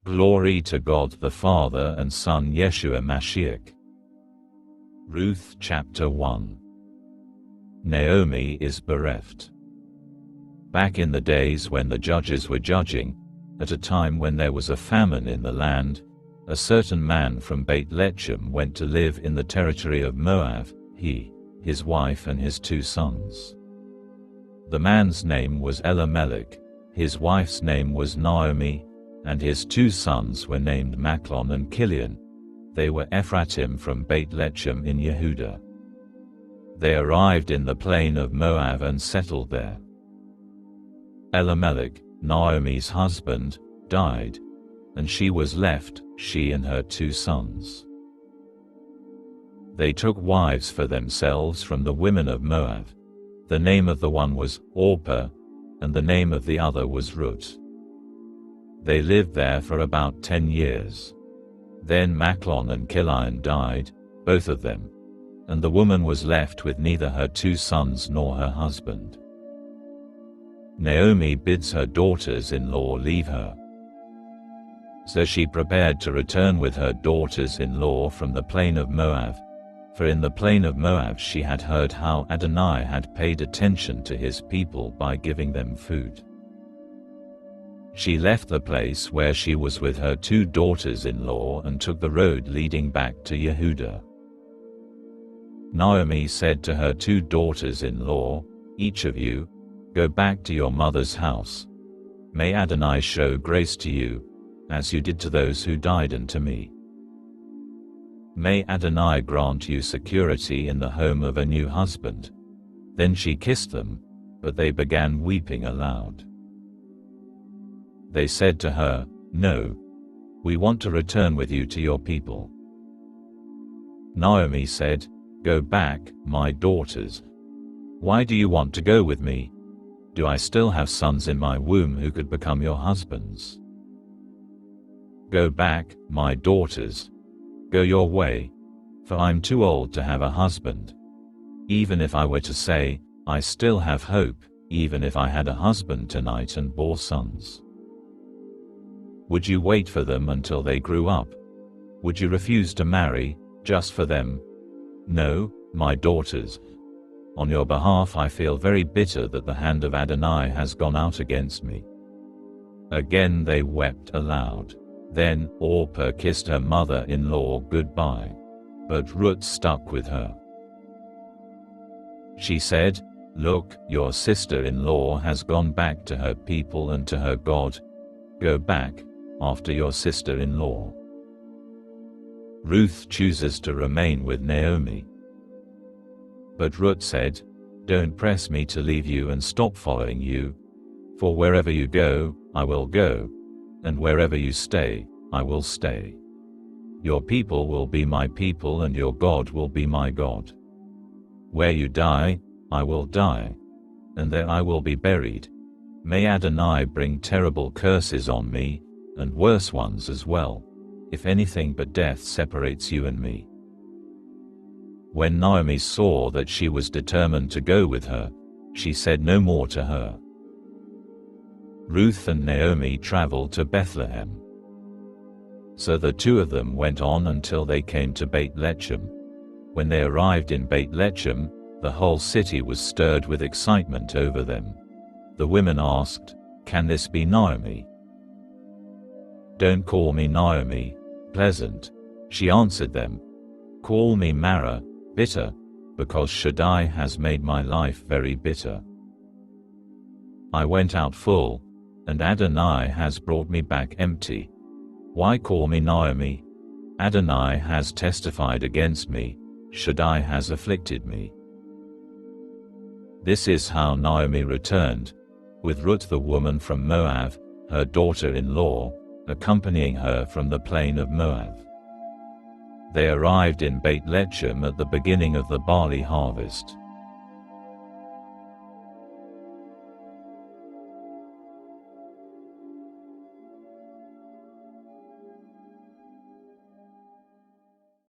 Glory to God the Father and Son Yeshua Mashiach. Ruth chapter 1. Naomi is bereft. Back in the days when the judges were judging, at a time when there was a famine in the land, a certain man from Beit-Lechem went to live in the territory of Moab, he, his wife and his 2 sons. The man's name was Elimelech, his wife's name was Naomi, and his 2 sons were named Machlon and Kilion. They were Ephraim from Beit-Lechem in Yehudah. They arrived in the plain of Moab and settled there. Elimelech, Naomi's husband, died, and she was left, she and her 2 sons. They took wives for themselves from the women of Moab. The name of the one was Orpah, and the name of the other was Ruth. They lived there for about 10 years. Then Machlon and Kilion died, both of them, and the woman was left with neither her 2 sons nor her husband. Naomi bids her daughters-in-law leave her. So she prepared to return with her daughters-in-law from the plain of Moab, for in the plain of Moab she had heard how Adonai had paid attention to his people by giving them food. She left the place where she was with her 2 daughters-in-law and took the road leading back to Yehudah. Naomi said to her 2 daughters-in-law, "Each of you, go back to your mother's house. May Adonai show grace to you, as you did to those who died and to me. May Adonai grant you security in the home of a new husband." Then she kissed them, but they began weeping aloud. They said to her, "No, we want to return with you to your people." Naomi said, "Go back, my daughters. Why do you want to go with me? Do I still have sons in my womb who could become your husbands? Go back, my daughters. Go your way, for I'm too old to have a husband. Even if I were to say, I still have hope, even if I had a husband tonight and bore sons. Would you wait for them until they grew up? Would you refuse to marry, just for them? No, my daughters. On your behalf I feel very bitter that the hand of Adonai has gone out against me." Again they wept aloud. Then Orpah kissed her mother-in-law goodbye, but Ruth stuck with her. She said, "Look, your sister-in-law has gone back to her people and to her God. Go back, after your sister-in-law." Ruth chooses to remain with Naomi. But Ruth said, "Don't press me to leave you and stop following you, for wherever you go, I will go, and wherever you stay, I will stay. Your people will be my people and your God will be my God. Where you die, I will die, and there I will be buried. May Adonai bring terrible curses on me, and worse ones as well, if anything but death separates you and me." When Naomi saw that she was determined to go with her, she said no more to her. Ruth and Naomi traveled to Beit-Lechem. So the 2 of them went on until they came to Beit-Lechem. When they arrived in Beit-Lechem, the whole city was stirred with excitement over them. The women asked, "Can this be Naomi?" "Don't call me Naomi, pleasant," she answered them. "Call me Mara, bitter, because Shaddai has made my life very bitter. I went out full, and Adonai has brought me back empty. Why call me Naomi? Adonai has testified against me, Shaddai has afflicted me." This is how Naomi returned, with Ruth the woman from Moab, her daughter-in-law, accompanying her from the plain of Moab. They arrived in Beit-Lechem at the beginning of the barley harvest.